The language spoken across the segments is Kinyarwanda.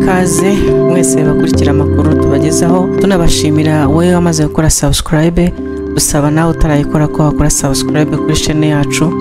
ikaze mwese bakurikira amakuru tubagezaho, tunabashimira wowe wamaze gukora subscribe. Dusaba nawe utarayikora ko wakora subscribe kuri channel yacu,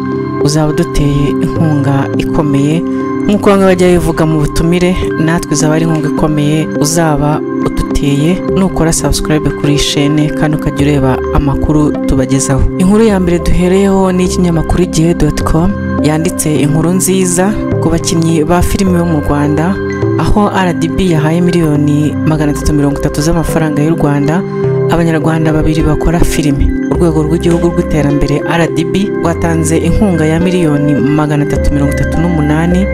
uzaba duteye inkunga ikomeye nkuko bamwe bajya bivuga mu butumire. Natwe uzaba ari inkunga ikomeye uzaba uduteye nukora subscribe kuri chaîne kandi ukajya ureba amakuru tubagezaho. Inkuru ya mbere duhereyeho ni ikinyamakuru igihe.com yanditse inkuru nziza ku bakinnyi ba filime bo mu Rwanda, aho RDB yahaye miliyoni 330 z'amafaranga y'u Rwanda abanyarwanda babiri bakora filime. Urwego rw'igihugu rw'iterambere RDB rwatanze inkunga ya miliyoni 338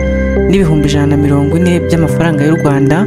n'ibihumbi 140 by'amafaranga y'u Rwanda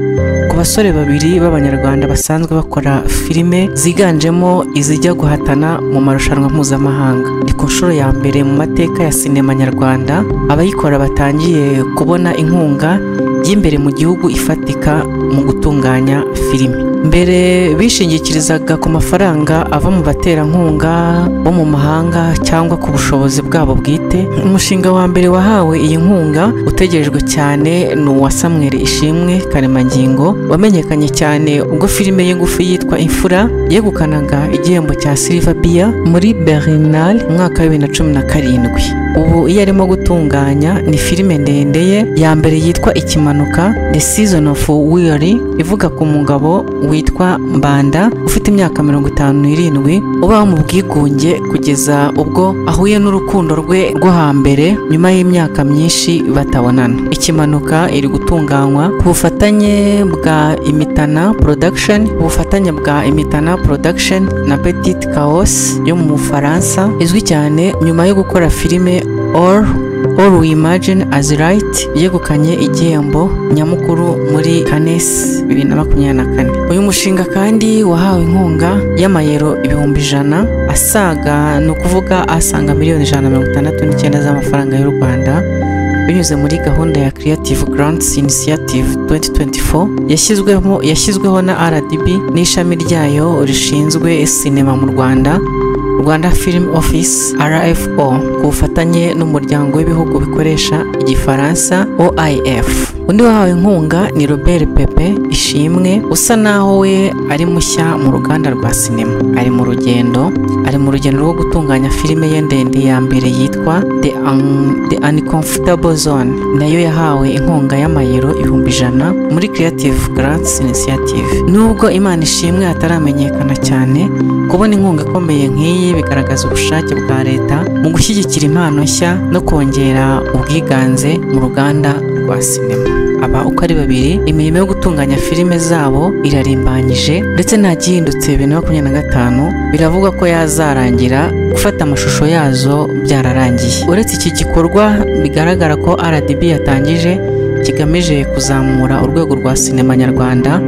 ku basore babiri b'abanyarwanda basanzwe bakora filime ziganjemo izijya guhatana mu marushanwa mpuzamahanga. Ni ku nshuro ya mbere mu mateka ya sinema nyarwanda abayikora batangiye kubona inkunga y'imbere mu gihugu ifatika mu gutunganya filime. Mbere bishingikirizaga ku mafaranga ava mu baterankunga bo mu mahanga cyangwa ku bushobozi bwabo bwite. Umushinga wa mbere wahawe iyi nkunga utegerejwe cyane ni uwa Samuel Ishimwe Karemangingo wamenyekanye cyane ubwo filime ye ngufi yitwa Imfura yegukanaga igihembo cya Silver Bear muri Berlinale mu mwaka wa 2017. Ubu iyo arimo gutunganya ni filime ndende ye ya mbere yitwa Ikimanuka The Season of Weary, ivuga ku mugabo witwa Mbanda ufite imyaka 57 uba mu bwigunge kugeza ubwo ahuye n'urukundo rwe rwo hambere nyuma y'imyaka myinshi batabonana. Ikimanuka iri gutunganywa ku bufatanye bwa Imitana Production na Petit Chaos yo mu Bufaransa, izwi cyane nyuma yo gukora filime All We Imagine As Right yegukanye igihembo nyamukuru muri Cannes 2024. Uyu mushinga kandi wahawe inkunga y'amayero 100,000 asaga no kuvuga asanga miliyoni 169 z'amafaranga y'u Rwanda binyuze muri gahunda ya Creative Grants Initiative 2024 yashyizweho na RDB n'ishami ryayo rishinzwe sinema mu Rwanda Film Office RFO ku bufatanye n'umuryango w'ibihugu bikoresha igifaransa OIF. Undi wahawe inkunga ni Robert Pepe Ishimwe usa naho we ari mushya mu ruganda rwa sinema. Ari mu rugendo rwo gutunganya filime ye ndende ya mbere yitwa The Uncomfortable Zone, nayo yahawe inkunga y'amayero 100,000 muri Creative Grants Initiative. Nubwo Imana Ishimwe ataramenyekana cyane, kubona inkunga ikomeye nk'iyi bigaragaza ubushake bwa leta mu gushyigikira impano nshya no kongera ubwiganze mu ruganda rwa sinema. Aba uko ari babiri imirimo yo gutunganya filime zabo irarimbanyije ndetse nta gihindutse 2025 biravuga ko yazarangira gufata amashusho yazo byararangiye. Uretse iki gikorwa bigaragara ko RDB yatangije kigamije kuzamura urwego rwa sinema nyarwanda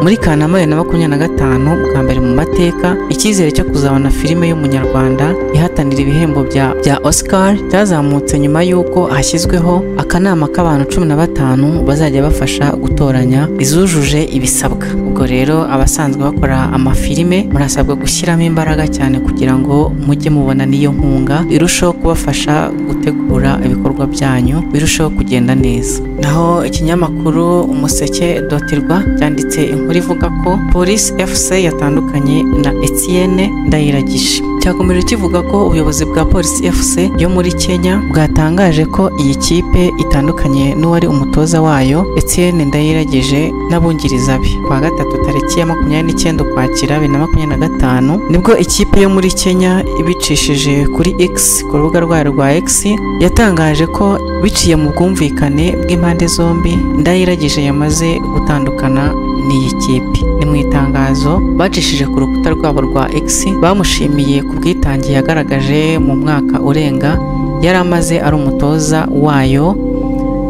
muri Kanama 2025 bwa mbere mu mateka, icyizere cyo kuzabona filime y'umunyarwanda ihatanira ibihembo bya Oscar cyazamutse nyuma y'uko hashyizweho akanama k'abantu 15 bazajya bafasha gutoranya izujuje ibisabwa. Ubwo rero abasanzwe bakora amafilime murasabwa gushyiramo imbaraga cyane kugira ngo mujye mubona niyo nkunga irushaho kubafasha gutegura ibikorwa byanyu birushaho kugenda neza. Naho ikinyamakuru Umuseke.rwa cyanditse inkuru ivuga ko Police FC yatandukanye na Etienne Ndayiragije. Cyakomeje kivuga ko ubuyobozi bwa Police FC yo muri Kenya bwatangaje ko iyi kipe itandukanye n'uwari umutoza wayo Etienne Ndayiragije n'abungiriza be. Kwa gatatu tariki ya 29 Ukwakira 2025 nibwo ikipe yo muri Kenya ibicishije kuri X ku rubuga rwayo rwa X yatangaje ko biciye mu bwumvikane bw'impande zombi Ndayiragije yamaze gutandukana n'iyi kipe. Ni mu itangazo bacishije ku rukuta rwabo rwa X bamushimiye ku bwitange yagaragaje mu mwaka urenga yari amaze ari umutoza wayo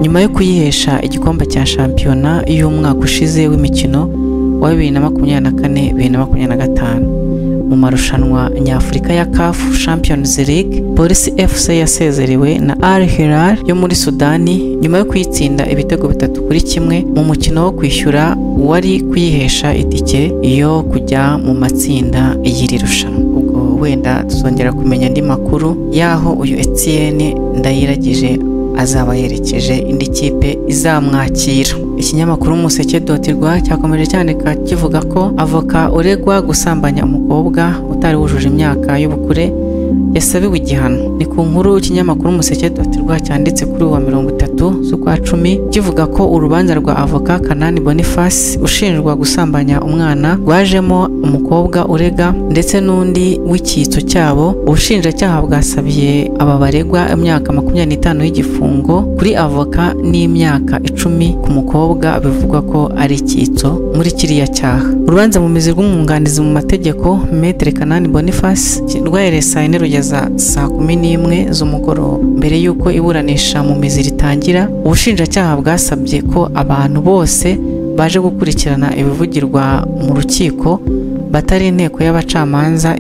nyuma yo kuyihesha igikombe cya shampiyona y'umwaka ushize w'imikino wa 2024-2025 mu marushanwa nyafurika ya CAF Champions League. Police FC yasezerewe na Al Hilal yo muri Sudani nyuma yo kwitsinda ibitego 3-1 mu mukino wo kwishyura wari kuyihesha itike yo kujya mu matsinda y'iri rushanwa. Ubwo wenda tuzongera kumenya andi makuru yaho uyu Etienne Ndayiragije azaba yerekeje indi kipe izamwakira. Ikinyamakuru Umuseke.rwa cyakomeje cyandika kivuga ko avoka uregwa gusambanya umukobwa utari wujuje imyaka y'ubukure yasabiwe igihano. Ni ku nkuru ikinyamakuru Umuseke.rwa cyanditse kuri wa 30 z'ukwa 10 kivuga ko urubanza rwa avoka Kanani Boniface ushinjwa gusambanya umwana rwajemo umukobwa urega ndetse n'undi w'icyitso cyabo. Ubushinjacyaha bwasabiye aba baregwa imyaka 25 y'igifungo kuri avoka n'imyaka 10 ku mukobwa bivugwa ko ari icyitso muri kiriya cyaha. Urubanza mu mizi rw'umwunganizi mu mategeko Maître Kanani Boniface rwahereye rugeza saa 11 z'umugoroba. Mbere y'uko iburanisha mu mizi ritangira, ubushinjacyaha bwasabye ko abantu bose baje gukurikirana ibivugirwa mu rukiko batari inteko y'abacamanza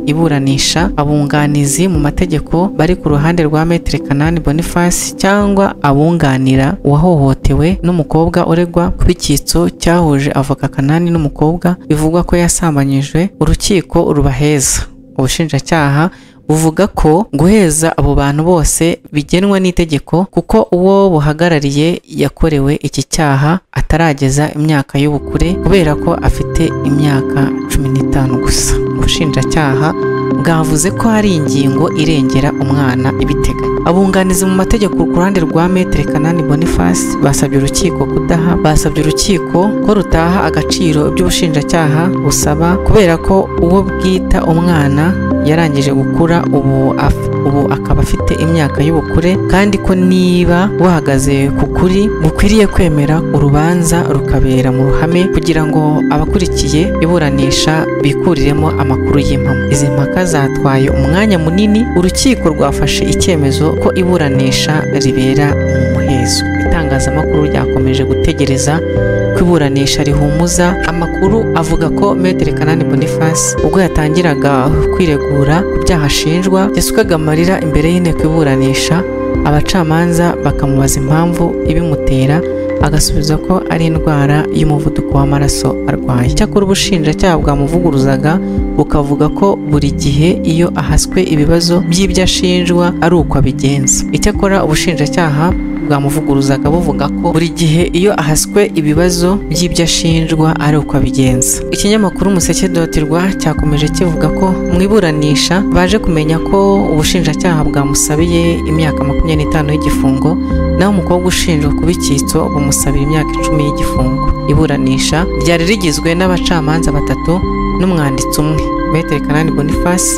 iburanisha, abunganizi mu mategeko bari ku ruhande rwa Maître Kanani Boniface cyangwa abunganira uwahohotewe n'umukobwa uregwa ku icyitso cyahuje avoka Kanani n'umukobwa bivugwa ko yasambanyijwe, urukiko rubaheza. Ubushinjacyaha buvuga ko guheza abo bantu bose bigenwa n'itegeko kuko uwo buhagarariye yakorewe iki cyaha atarageza imyaka y'ubukure kubera ko afite imyaka 15 gusa. Ubushinjacyaha bwavuze ko hari ingingo irengera umwana ibiteganya. Abunganizi mu mategeko ku ruhande rwa Maître Kanani Boniface basabye urukiko ko rutaha agaciro iby'ubushinjacyaha busaba kubera ko uwo bwita umwana yarangije gukura ubu akaba afite imyaka y'ubukure, kandi ko niba buhagaze ku kuri bukwiriye kwemera urubanza rukabera mu ruhame kugira ngo abakurikiye iburanisha bikuriremo amakuru y'impamo. Izi mpaka zatwaye umwanya munini, urukiko rwafashe icyemezo ko iburanisha ribera mu muhezo. Itangazamakuru ryakomeje gutegereza ko iburanisha rihumuza. Amakuru avuga ko Maître Kanani Boniface ubwo yatangiraga kwiregura ku byaha ashinjwa yasukaga amarira imbere y'inteko iburanisha, abacamanza bakamubaza impamvu ibimutera agasubiza ko ari indwara y'umuvuduko w'amaraso arwaye. Cyakora ubushinjacyaha bwamuvuguruzaga bukavuga ko buri gihe iyo ahaswe ibibazo by'ibyo ashinjwa ari uko abigenza. Icyakora ubushinjacyaha bwamuvuguruzaga buvuga ko buri gihe iyo ahaswe ibibazo by'ibyo ashinjwa ari uko abigenza. Ikinyamakuru Umuseke.rwa cyakomeje kivuga ko mu iburanisha baje kumenya ko ubushinjacyaha bwamusabiye imyaka 25 y'igifungo naho umukobwa ushinjwa kuba icyitso bumusabira imyaka 10 y'igifungo. Iburanisha ryari rigizwe n'abacamanza 3 n'umwanditsi umwe. Maître Kanani Boniface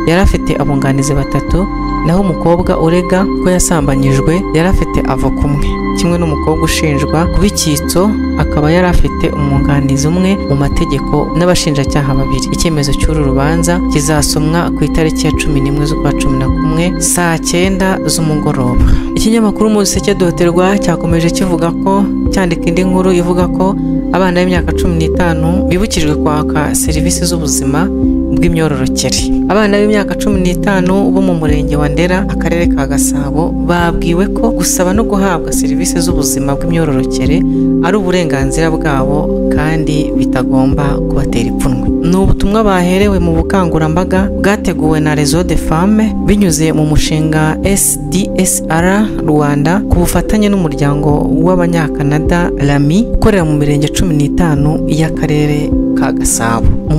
yari afite abunganizi 3, naho umukobwa urega ko yasambanyijwe yari afite avoka umwe, kimwe n'umukobwa ushinjwa kuba icyitso akaba yari afite umwunganizi umwe mu mategeko n'abashinjacyaha 2. Icyemezo cy'uru rubanza kizasomwa ku itariki ya 11 z'ukwa 11 saa 9 z'umugoroba. Ikinyamakuru Umuseke.rwa cyakomeje kivuga ko cyandika indi nkuru ivuga ko abana b'imyaka 15 bibukijwe kwaka serivisi z'ubuzima bw'imyororokere. Abana b'imyaka 15 bo mu murenge wa Ndera, akarere ka Gasabo, babwiwe ko gusaba no guhabwa serivisi z'ubuzima bw'imyororokere ari uburenganzira bwabo kandi bitagomba kubatera ipfunwe. Ni ubutumwa baherewe mu bukangurambaga bwateguwe na Réseau des Femmes binyuze mu mushinga SDSR Rwanda ku bufatanye n'umuryango w'abanyakanada RAMI ukorera mu mirenge 15 y'akarere ka Gasabo. Mu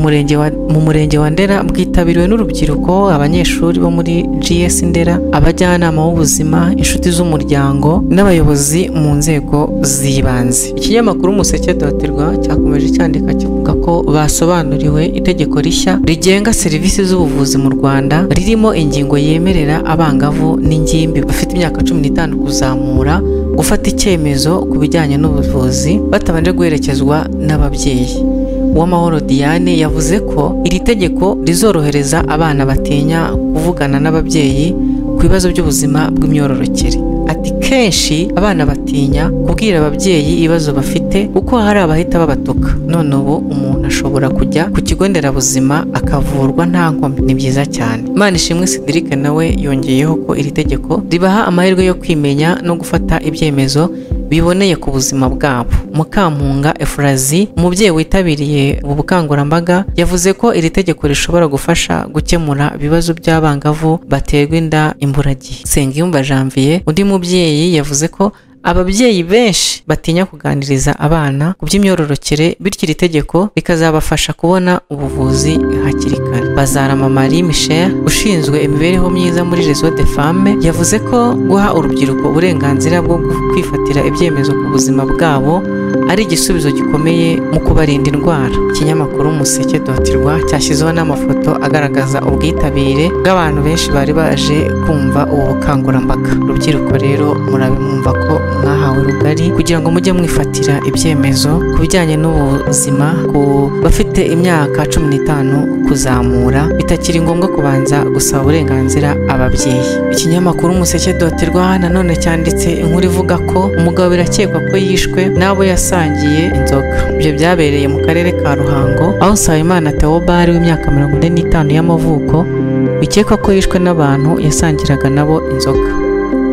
murenge wa Ndera bwitabiriwe n'urubyiruko, abanyeshuri bo muri GS Ndera, abajyanama b'ubuzima, inshuti z'umuryango n'abayobozi mu nzego z'ibanze. Ikinyamakuru Umuseke.rwa cyakomeje cyandika kivuga ko basobanuriwe itegeko rishya rigenga serivisi z'ubuvuzi mu Rwanda ririmo ingingo yemerera abangavu n'ingimbi bafite imyaka 15 kuzamura gufata icyemezo ku bijyanye n'ubuvuzi batabanje guherekezwa n'ababyeyi. Uwamahoro Diane yavuze ko iri tegeko rizorohereza abana batinya kuvugana n'ababyeyi ku bibazo by'ubuzima bw'imyororokere. Ati kenshi abana batinya kubwira ababyeyi ibibazo bafite kuko hari abahita babatuka. None ubu umuntu ashobora kujya ku kigo nderabuzima akavurwa nta nkomyi. Ni byiza cyane. Manishimwe Cedric nawe yongeyeho ko iri tegeko ribaha amahirwe yo kwimenya no gufata ibyemezo biboneye ku buzima bwabo. Mukampunga Efrazi, umubyeyi witabiriye ubu bukangurambaga, yavuze ko iri tegeko rishobora gufasha gukemura ibibazo by'abangavu baterwa inda imburagihe. Nsengiyumva Janvier, undi mubyeyi, yavuze ko ababyeyi benshi batinya kuganiriza abana ku by'imyororokere, bityo iri tegeko rikazabafasha kubona ubuvuzi hakiri kare. Bazarama Marie Michel ushinzwe imibereho myiza muri Réseau des Femmes yavuze ko guha urubyiruko uburenganzira bwo kwifatira ibyemezo ku buzima bwabo ari igisubizo gikomeye mu kubarinda indwara. Ikinyamakuru Umuseke.rwa cyashyizeho n'amafoto agaragaza ubwitabire bw'abantu benshi bari baje kumva ubu bukangurambaga. Urubyiruko rero murabe mwumva ko mwahawe rugari kugira ngo mujye mwifatira ibyemezo ku bijyanye n'ubuzima ku bafite imyaka 15 kuzamura, bitakiri ngombwa kubanza gusaba uburenganzira ababyeyi. Ikinyamakuru Umuseke.rwa nanone cyanditse inkuru ivuga ko umugabo birakekwa ko yishwe n'abo yasangiye inzoga. Ibyo byabereye mu karere ka Ruhango, aho Nsabimana Theobald w'imyaka 45 y'amavuko bikekwa ko yishwe n'abantu yasangiraga nabo inzoga.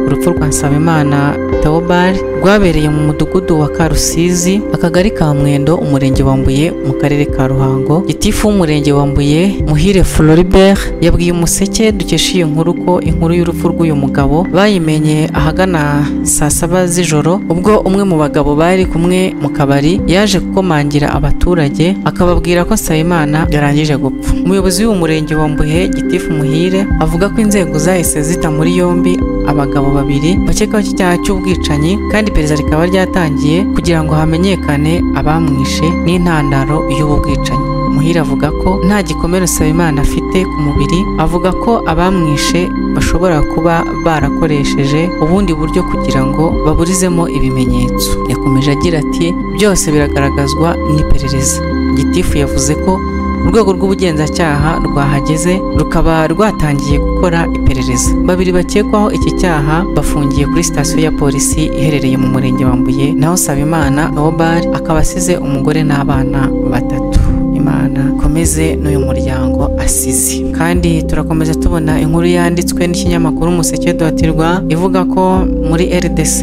Urupfu rwa Nsabimana Theobald rwabereye mu mudugudu wa Karusizi, akagari ka Mwendo, umurenge wa Mbuye, mu karere ka Ruhango. Gitifu w'umurenge wa Mbuye Muhire Floribert yabwiye Umuseke dukesha iyi nkuru ko inkuru y'urupfu rw'uyu mugabo bayimenye ahagana saa 7 z'ijoro, ubwo umwe mu bagabo bari kumwe mu kabari yaje gukomangira abaturage akababwira ko Nsabimana yarangije gupfa. Umuyobozi w'umurenge wa Mbuye Gitifu Muhire avuga ko inzego zahise zita muri yombi abagabo babiri bakekwaho icyaha cy'ubwicanyi, kandi iperereza rikaba ryatangiye kugira ngo hamenyekane abamwishe n'intandaro y'ubu bwicanyi. Muhire avuga ko nta gikomere Nsabimana afite ku mubiri, avuga ko abamwishe bashobora kuba barakoresheje ubundi buryo kugira ngo baburizemo ibimenyetso. Yakomeje agira ati byose biragaragazwa n'iperereza. Gitifu yavuze ko urwego rw'ubugenzacyaha rwahageze rukaba rwatangiye gukora iperereza. Babiri bakekwaho iki cyaha bafungiye kuri sitasiyo ya polisi iherereye mu murenge wa Mbuye, naho Nsabimana Theobald akaba asize umugore n'abana 3. Imana komeze n'uyu muryango asize. Kandi turakomeza tubona inkuru yanditswe n'ikinyamakuru Umuseke.rwa ivuga ko muri RDC,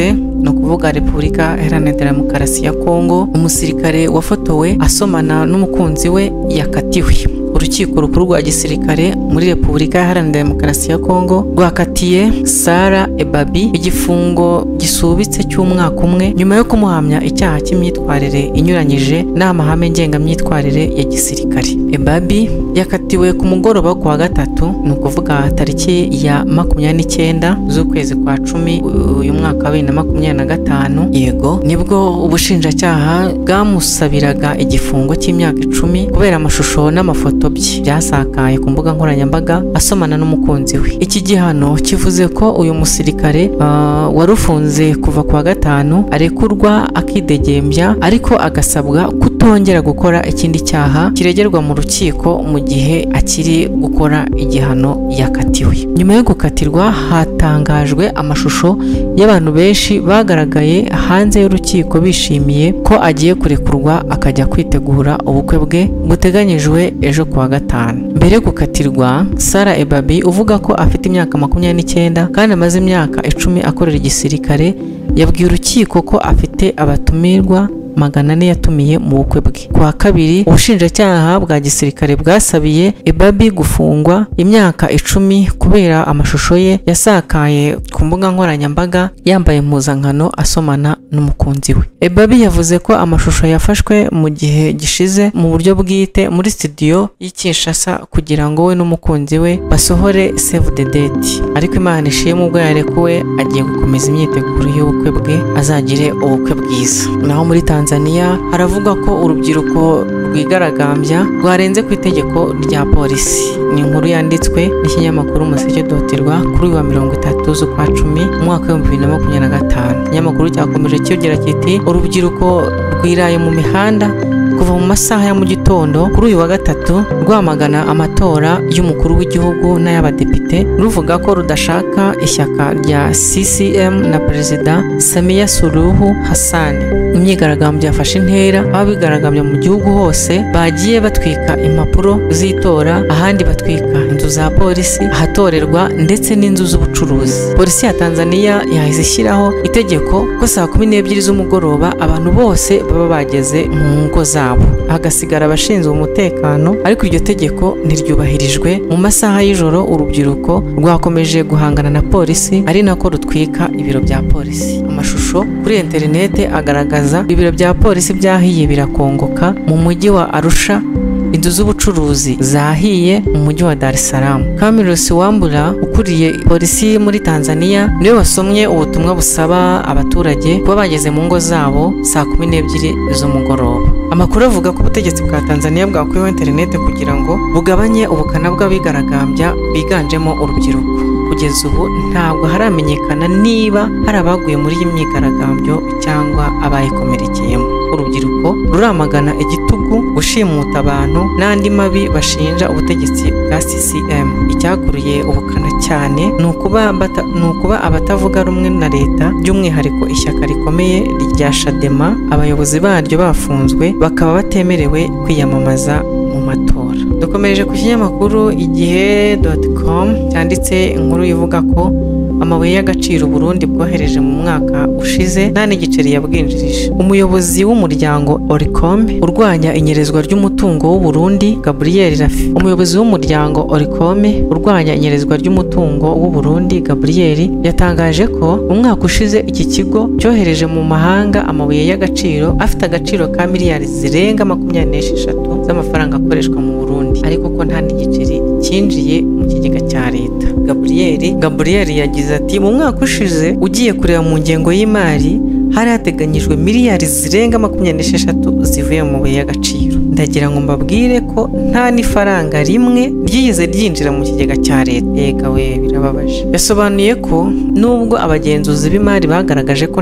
no kuvuga Repubulika Iharanira Demokarasi ya Kongo, umusirikare wafotowe asomana n'umukunzi we yakatiwe. Urukiko rukuru rwa gisirikare muri Repubulika Iharanira Demokarasi ya Kongo rwakatiye Sarah Ebabi igifungo gisubitse cy'umwaka umwe nyuma yo kumuhamya icyaha cy'imyitwarire inyuranyije n'amahame ngengamyitwarire ya gisirikare. Ebabi yakatiwe ku mugoroba ku wa gatatu, ni ukuvuga tariki ya 29 z'ukwezi kwa 10 uyu mwaka wa 2025. Yego nibwo ubushinjacyaha bwamusabiraga igifungo cy'imyaka 10 kubera amashusho n'amafoto byasakaye ku mbuga nkoranyambaga asomana n'umukunzi we. Iki gihano kivuze ko uyu musirikare warufunze kuva kwa gatanu arekurwa akidegembya, ariko agasabwa kutongera gukora ikindi cyaha kiregerwa mu rukiko mu gihe akiri gukora igihano yakatiwe. Nyuma yo gukatirwa hatangajwe amashusho y'abantu benshi bagaragaye hanze y'urukiko bishimiye ko agiye kurekurwa akajya kwitegura ubukwe bwe buteganyijwe ejo kuwa gatanu. Mbere yo gukatirwa, Sarah Ebabi uvuga ko afite imyaka 29 kandi amaze imyaka 10 akorera igisirikare yabwiye urukiko ko afite abatumirwa 400 yatumiye mu bukwe bwe. Kwa kabiri, ubushinjacyaha bwa gisirikare bwasabiye Ebabi gufungwa imyaka 10 kubera amashusho ye yasakaye ku mbuga nkoranyambaga yambaye impuzankano asomana n'umukunzi we. Ebabi yavuze ko amashusho yafashwe mu gihe gishize mu buryo bwite muri studio y'Kinshasa kugira ngo we n'umukunzi we basohore Save the Date, ariko Imana ishimwe ubwo yarekuwe agiye gukomeza imyiteguro y'ubukwe bwe azagire ubukwe bwiza. Naho muri Tanzania haravuga ko urubyiruko rwigaragambya rwarenze ku itegeko rya polisi. Ni inkuru yanditswe n'ikinyamakuru Umuseke.rwa kuri wa 30 z'ukwa 10 umwaka wa 2025. Ikinyamakuru cyakomeje kigira kiti urubyiruko rwiraye mu mihanda kuva mu masaha ya mu gitondo kuri uyu wa gatatu rwamagana amatora y'umukuru w'igihugu n'ay'abadepite, ruvuga ko rudashaka ishyaka rya CCM na Perezida Samia Suluhu Hassan. Imyigaragambyo yafashe intera, abigaragambya mu gihugu hose bagiye batwika impapuro z'itora, ahandi batwika inzu za polisi ahatorerwa ndetse n'inzu z'ubucuruzi. Polisi ya Tanzania yahise ishyiraho itegeko ko saa 12 z'umugoroba abantu bose baba bageze mu ngo zabo. zabo, hagasigara abashinzwe umutekano, ariko iryo tegeko ntiryubahirijwe. Mu masaha y'ijoro urubyiruko rwakomeje guhangana na polisi, ari nako rutwika ibiro bya polisi. Amashusho kuri interinete agaragaza ibiro bya polisi byahiye birakongoka mu mujyi wa Arusha, inzu z'ubucuruzi zahiye mu mujyi wa Dar es Salaam. Camillus Wambura ukuriye polisi muri Tanzania niwe wasomye ubutumwa busaba abaturage kuba bageze mu ngo zabo saa 12 z'umugoroba. Amakuru avuga ko ubutegetsi bwa Tanzania bwakuyeho interinete kugira ngo bugabanye ubukana bw'abigaragambya biganjemo urubyiruko. Kugeza ubu ntabwo haramenyekana niba hari abaguye muri iyi myigaragambyo cyangwa abayikomerekeyemo. Urubyiruko ruramagana igitugu, gushimuta abantu n'andi mabi bashinja ubutegetsi bwa CCM. Icyakuruye ubukana cyane ni ukuba abatavuga rumwe na leta, by'umwihariko ishyaka rikomeye rya Chadema, abayobozi baryo bafunzwe bakaba batemerewe kwiyamamaza mu matora. Dukomeje ku kinyamakuru igihe.com cyanditse inkuru ivuga ko amabuye y'agaciro Burundi bwohereje mu mwaka ushize nta n'igiceri yabwinjirije. Umuyobozi w'umuryango Oricom urwanya inyerezwa ry'umutungo w'u Burundi, Gabriel Rafi. Umuyobozi w'umuryango Oricom urwanya inyerezwa ry'umutungo w'u Burundi, Gabriel, yatangaje ko mu mwaka ushize iki kigo cyohereje mu mahanga amabuye y'agaciro afite agaciro ka miliyari zirenga 26 z'amafaranga akoreshwa mu Burundi, ariko ko nta n'igiceri cyinjiye mu kigega cya leta. Gabriel yagize ati mu mwaka ushize ugiye kureba mu ngengo y'imari hari hateganyijwe miliyari zirenga 26 zivuye mu mabuye y'agaciro. Ndagira ngo mbabwire ko nta n'ifaranga rimwe ryigeze ryinjira mu kigega cya leta. Ega we, birababaje. Yasobanuye ko nubwo abagenzuzi b'imari bagaragaje ko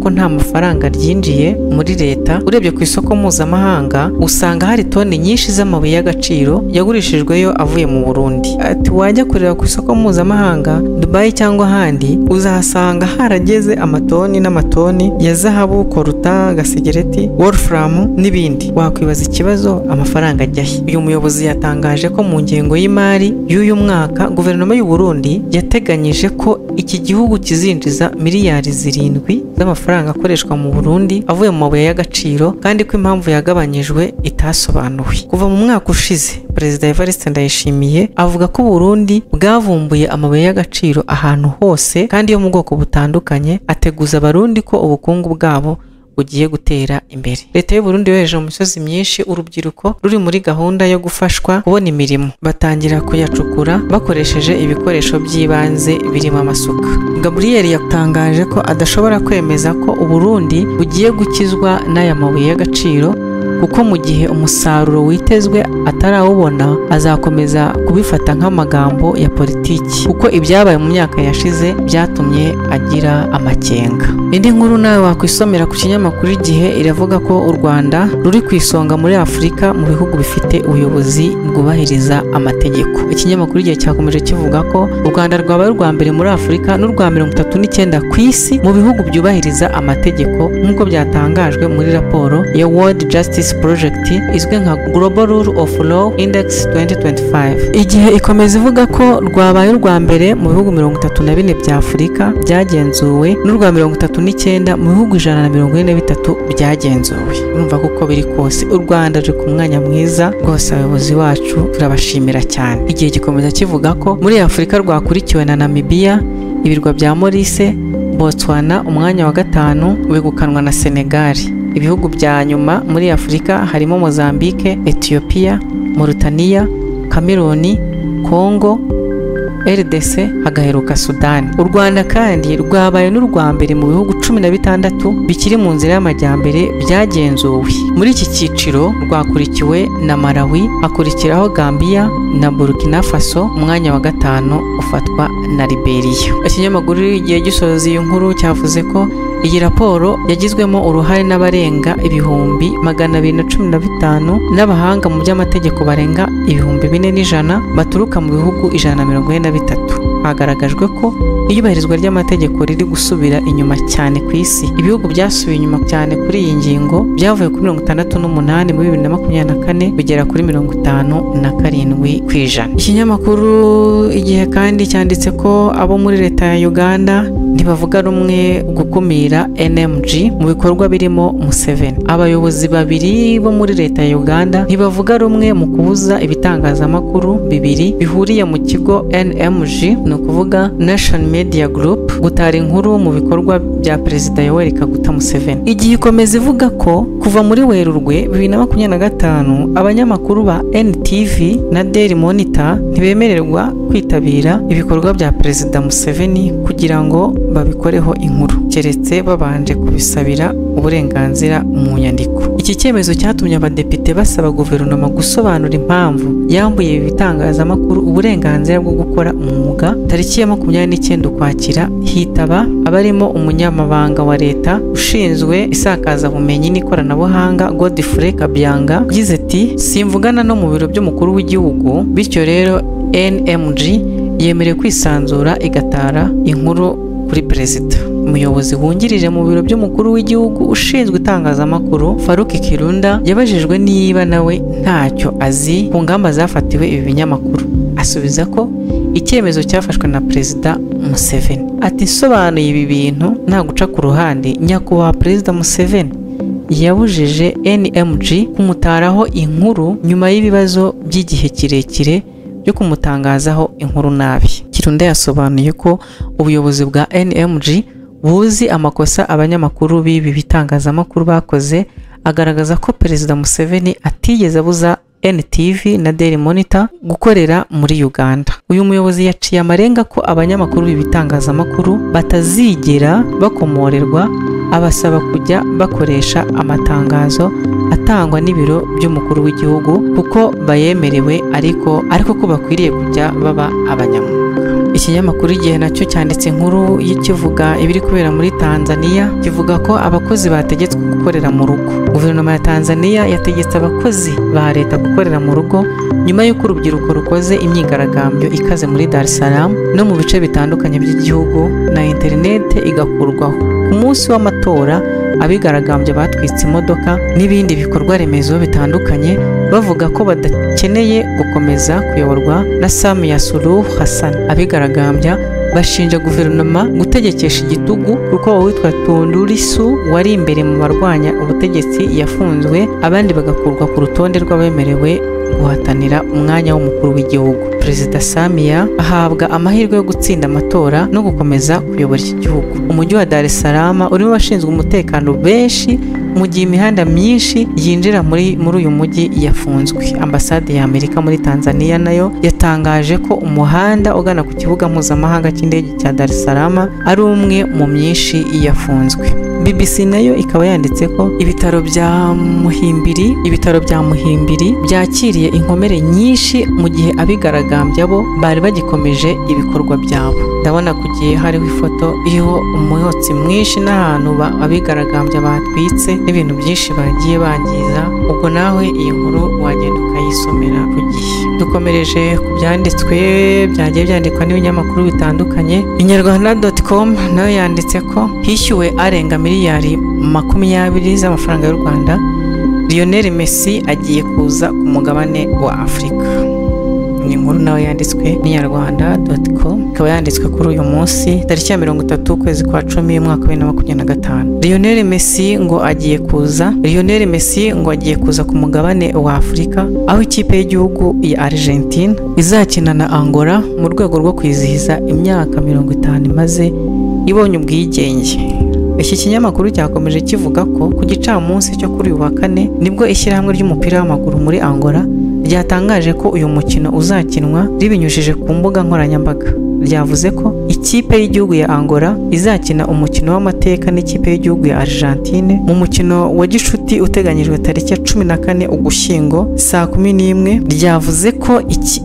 nta mafaranga ryinjiye muri leta, urebye ku isoko mpuzamahanga usanga hari toni nyinshi z'amabuye y'agaciro yagurishijweyo avuye mu Burundi. Ati wajya kureba ku isoko mpuzamahanga Dubai cyangwa ahandi uzahasanga harageze amatoni n'amatoni ya zahabu, koruta, gasegereti, wolfram n'ibindi. Wakwibaza ikibazo amafaranga ajyahe? Uyu muyobozi yatangaje ko mu ngengo y'imari y'uyu mwaka guverinoma y'u Burundi yateganyije ko iki gihugu kizinjiza miliyari 7 z'amafaranga akoreshwa mu Burundi avuye mu mabuye y'agaciro, kandi ko impamvu yagabanyijwe itasobanuwe. Kuva mu mwaka ushize Perezida Evariste Ndayishimiye avuga ko Burundi bwavumbuye amabuye y'agaciro ahantu hose kandi yo mu bwoko butandukanye, ateguza abarundi ko ubukungu bwabo bugiye gutera imbere. Leta y'u Burundi yohereje mu misozi myinshi urubyiruko ruri muri gahunda yo gufashwa kubona imirimo, batangira kuyacukura bakoresheje ibikoresho by'ibanze birimo amasuka. Gabriel yatangaje ko adashobora kwemeza ko u Burundi bugiye gukizwa n'aya mabuye y'agaciro, kuko mu gihe umusaruro witezwe atarawubona azakomeza kubifata nk'amagambo ya politiki, kuko ibyabaye mu myaka yashize byatumye agira amakenga. Indi nkuru nawe wakwisomera ku kinyamakuru Igihe iravuga ko u Rwanda ruri ku isonga muri Afurika mu bihugu bifite ubuyobozi bwubahiriza amategeko. Ikinyamakuru Igihe cyakomeje kivuga ko u Rwanda rwabaye urwa mbere muri Afurika n'urwa 39 ku isi mu bihugu byubahiriza amategeko, nk'uko byatangajwe muri raporo ya World Justice Project izwi nka Global Rule of Law Index 2025. Igihe ikomeza ivuga ko rwabaye urwa mbere mu bihugu 34 bya Afurika byagenzuwe n'urwa 39 mu bihugu 143 byagenzuwe. Urumva kuko biri kose u Rwanda ruri ku mwanya mwiza rwose. Abayobozi bacu turabashimira cyane. Igihe gikomeza kivuga ko muri Afurika rwakurikiwe na Namibia, ibirwa bya Maurice, Botswana umwanya wa 5 wegukanwa na Senegal. Ibihugu bya nyuma muri Afurika harimo Mozambique, Ethiopia, Mauritania, Cameroon, Congo, RDC, hagaheruka Sudan. U Rwanda kandi rwabaye n'urwa mbere mu bihugu 16 bikiri mu nzira y'amajyambere byagenzuwe. Muri iki cyiciro rwakurikiwe na Malawi, hakurikiraho Gambia na Burkina Faso, umwanya wa 5 ufatwa na Liberia. Ikinyamakuru Igihe gisoza iyi nkuru cyavuze ko iyi raporo yagizwemo uruhare n'abarenga 215 n'abahanga mu by'amategeko barenga 4100 baturuka mu bihugu 143. Hagaragajwe ko iyubahirizwa ry'amategeko riri gusubira inyuma cyane ku isi. Ibihugu byasubiye inyuma cyane kuri iyi ngingo byavuye kuri 68 muri 2024 bigera kuri 57%. Ikinyamakuru Igihe kandi cyanditse ko abo muri leta ya Uganda ntibavuga rumwe gukumira NMG mu bikorwa birimo Museveni. Abayobozi babiri bo muri leta ya Uganda ntibavuga rumwe mu kubuza ibitangazamakuru bibiri bihuriye mu kigo NMG, ni ukuvuga Nation Media Group, gutara inkuru mu bikorwa bya Perezida Yoweri Kaguta Museveni. Igihe ikomeza ivuga ko kuva muri Werurwe 2025 abanyamakuru ba NTV na Daily Monitor ntibemererwa kwitabira ibikorwa bya Perezida Museveni kugira ngo babikoreho inkuru, keretse babanje kubisabira uburenganzira mu nyandiko. Iki cyemezo cyatumye abadepite basaba guverinoma gusobanura impamvu yambuye ibitangazamakuru uburenganzira bwo gukora umwuga. Tariki ya 29 Ukwakira hitaba abarimo umunyamabanga wa leta ushinzwe isakazabumenyi n'ikoranabuhanga Godfrey Kabyanga, yagize ati simvugana no mu biro by'umukuru w'igihugu, bityo rero NMG yemerewe kwisanzura igatara inkuru kuri perezida. Umuyobozi wungirije mu biro by'umukuru w'igihugu ushinzwe itangazamakuru Faruki Kirunda yabajijwe niba nawe ntacyo azi ku ngamba zafatiwe ibi binyamakuru, asubiza ko icyemezo cyafashwe na Perezida Museveni. Ati sobanuye ibi bintu nta guca ku ruhande, nyakubahwa Perezida Museveni yabujije NMG kumutaraho inkuru nyuma y'ibibazo by'igihe kirekire byo kumutangazaho inkuru nabi. Kirunda yasobanuye ko ubuyobozi bwa NMG buzi amakosa abanyamakuru b'ibi bitangazamakuru bakoze, agaragaza ko Perezida Museveni atigeze abuza NTV na Daily Monitor gukorera muri Uganda. Uyu muyobozi yaciye amarenga ko abanyamakuru b'ibitangazamakuru batazigera bakomorerwa, abasaba kujya bakoresha amatangazo atangwa n'ibiro by'umukuru w'igihugu kuko bayemerewe, ariko ko bakwiriye kujya baba abanyamwuga. Ikinyamakuru Igihe nacyo cyanditse inkuru y'ikivuga ibiri kubera muri Tanzania, kivuga ko abakozi bategetswe gukorera mu rugo. Guverinoma ya Tanzania yategetse abakozi ba leta gukorera mu rugo nyuma y'uko urubyiruko rukoze imyigaragambyo ikaze muri Dar es Salaam no mu bice bitandukanye by'igihugu, na interinete igakurwaho. Ku munsi w'amatora abigaragambye batwitse imodoka n'ibindi bikorwa remezo bitandukanye, bavuga ko badakeneye gukomeza kuyoborwa na Samia Suluhu Hassan. Abigaragambya bashinja guverinoma gutegekesha igitugu kuko uwitwa Tundu Lissu wari imbere mu barwanya ubutegetsi yafunzwe, abandi bagakurwa ku rutonde rw'abemerewe guhatanira umwanya w'umukuru w'igihugu. Perezida Samia ahabwa amahirwe yo gutsinda amatora no gukomeza kuyobora iki gihugu. Umujyi wa Dar es Salaam urimo abashinzwe umutekano benshi, mu gihe imihanda myinshi yinjira muri uyu mujyi yafunzwe. Ambasade ya Amerika muri Tanzania nayo yatangaje ko umuhanda ugana ku kibuga mpuzamahanga cy'indege cya Dar es Salaam ari umwe mu myinshi yafunzwe. BBC nayo ikaba yanditse ko ibitaro bya Muhimbiri byakiriye inkomere nyinshi mu gihe abigaragambya bo bari bagikomeje ibikorwa byabo. Ndabona kugiye hariho ifoto iriho umuyotsi mwinshi n'ahantu abigaragambya batwitse n'ibintu byinshi bagiye bangiza. Ubwo nawe iyi nkuru wagenda ukayisomera ku gihe. Dukomereje ku byanditswe byagiye byandikwa n'ibinyamakuru bitandukanye. Inyarwanda.com nayo yanditse ko hishyuwe arenga miliyari 20 z'amafaranga y'u Rwanda Lionel Messi agiye kuza ku mugabane wa Afurika. Ni inkuru nawe yanditswe n'inyarwanda.com, ikaba yanditswe kuri uyu munsi tariki ya 30 ukwezi kwa 10 mwaka wa 2025. Lionel Messi ngo agiye kuza ku mugabane wa Afurika, aho ikipe y'igihugu ya Argentina izakina na Angola mu rwego rwo kwizihiza imyaka 50 imaze ibonye ubwigenge. Iki kinyamakuru cyakomeje kivuga ko ku gicamunsi cyo kuri uyu wa kane nibwo ishyirahamwe ry'umupira w'amaguru muri Angola ryatangaje ko uyu mukino uzakinwa ribinyujije ku mbuga nkoranyambaga. Ryavuze ko ikipe y'igihugu ya Angola izakina umukino w'amateka n'ikipe y'igihugu ya Argentine mu mukino wa gicuti uteganyijwe tariki ya 14 Ugushyingo saa 11.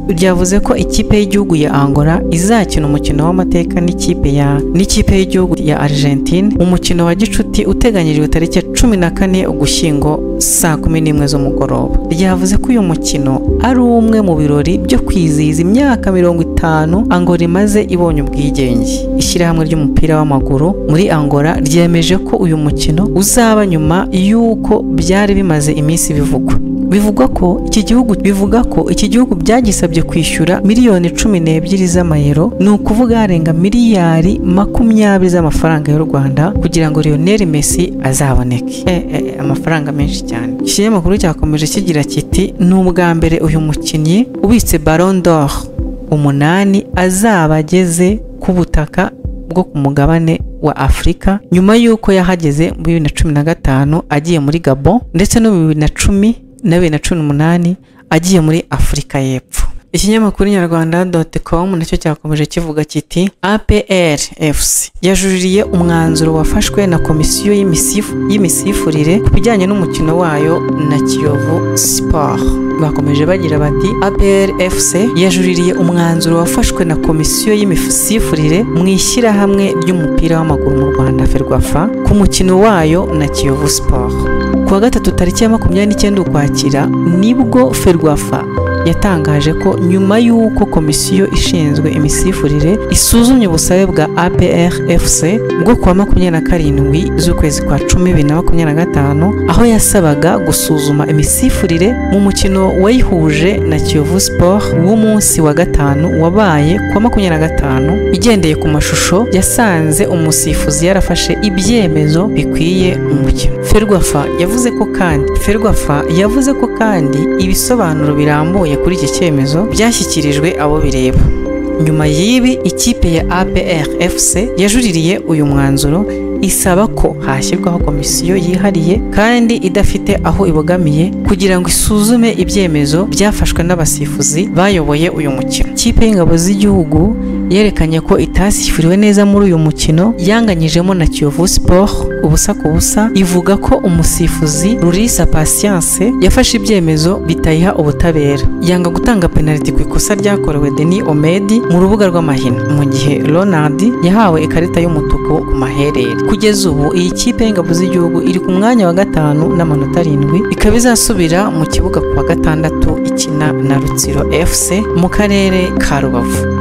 Ryavuze ko ikipe y'igihugu ya Angola izakina umukino w'amateka n'ikipe y'igihugu ya Argentine mu mukino wa gicuti uteganyijwe tariki ya 14 Ugushyingo saa 11 z'umugoroba. Ryavuze ko uyu mukino ari umwe mu birori byo kwizihiza imyaka 50 Angola imaze ibonye ubwigenge. Ishyirahamwe ry'umupira w'amaguru muri Angola ryemeje ko uyu mukino uzaba nyuma y'uko byari bimaze iminsi bivugwa. bivuga ko iki gihugu byagisabye kwishyura miliyoni 12 z'amayero, ni ukuvuga harenga miliyari 20 z'amafaranga y'u Rwanda kugira ngo Lionel Messi azaboneke. Amafaranga menshi cyane. Ikinyamakuru cyakomeje kigira kiti ni ubwa mbere uyu mukinnyi ubitse Ballon d'Or 8 azaba ageze ku butaka bwo ku mugabane wa Afrika nyuma y'uko yahageze mu 2015 agiye muri Gabon ndetse no mu 2010 na 2018 agiye muri Afrika y'Epfo. Ikinyamakuru Nyarwanda.com nacyo cyakomeje kivuga kiti APR FC yajuririye umwanzuro wafashwe na komisiyo y'imisifurire ku bijyanye n'umukino wayo na Kiyovu Sport. Bakomeje bagira bati APR FC yajuririye umwanzuro wafashwe na komisiyo y'imisifurire mu ishyirahamwe ry'umupira w'amaguru mu Rwanda Ferwafa ku mukino wayo na Kiyovu Sport. Kuwa gatatu tariki ya 29 Ukwakira nibwo Ferwafa yatangaje ko nyuma y'uko komisiyo ishinzwe imisifurire isuzumye ubusabe bwa APR FC bwo kuwa 27 z'ukwezi kwa 10 2025 aho yasabaga gusuzuma imisifurire mu mukino wayihuje na Kiyovu Sport w'umunsi wa gatanu wabaye kuwa 25 igendeye ku mashusho yasanze umusifuzi yarafashe ibyemezo bikwiye mu mukino. Ferwafa yavuze ko kandi ibisobanuro birambuye kuri iki cyemezo byashyikirijwe abo bireba. Nyuma y'ibi ikipe ya APR FC yajuririye uyu mwanzuro isaba ko hashyirwaho komisiyo yihariye kandi idafite aho ibogamiye kugira ngo isuzume ibyemezo byafashwe n'abasifuzi bayoboye uyu mukino. Ikipe y'ingabo z'igihugu yerekanye ko itasifuriwe neza muri uyu mukino yanganyijemo na Kiyovu Sport ubusa ku busa, ivuga ko umusifuzi Rurisa Patience yafashe ibyemezo bitayiha ubutabera, yanga gutanga penalty ku ikosa ryakorewe Denis Omedi mu rubuga rw'amahina, mu gihe Ronald yahawe ikarita y'umutuku ku maherere. Kugeza ubu iyi kipe y'ingabo z'igihugu iri ku mwanya wa 5 n'amanota 7, ikaba izasubira mu kibuga kuwa gatandatu ikina na Rutsiro FC mu karere ka Rubavu.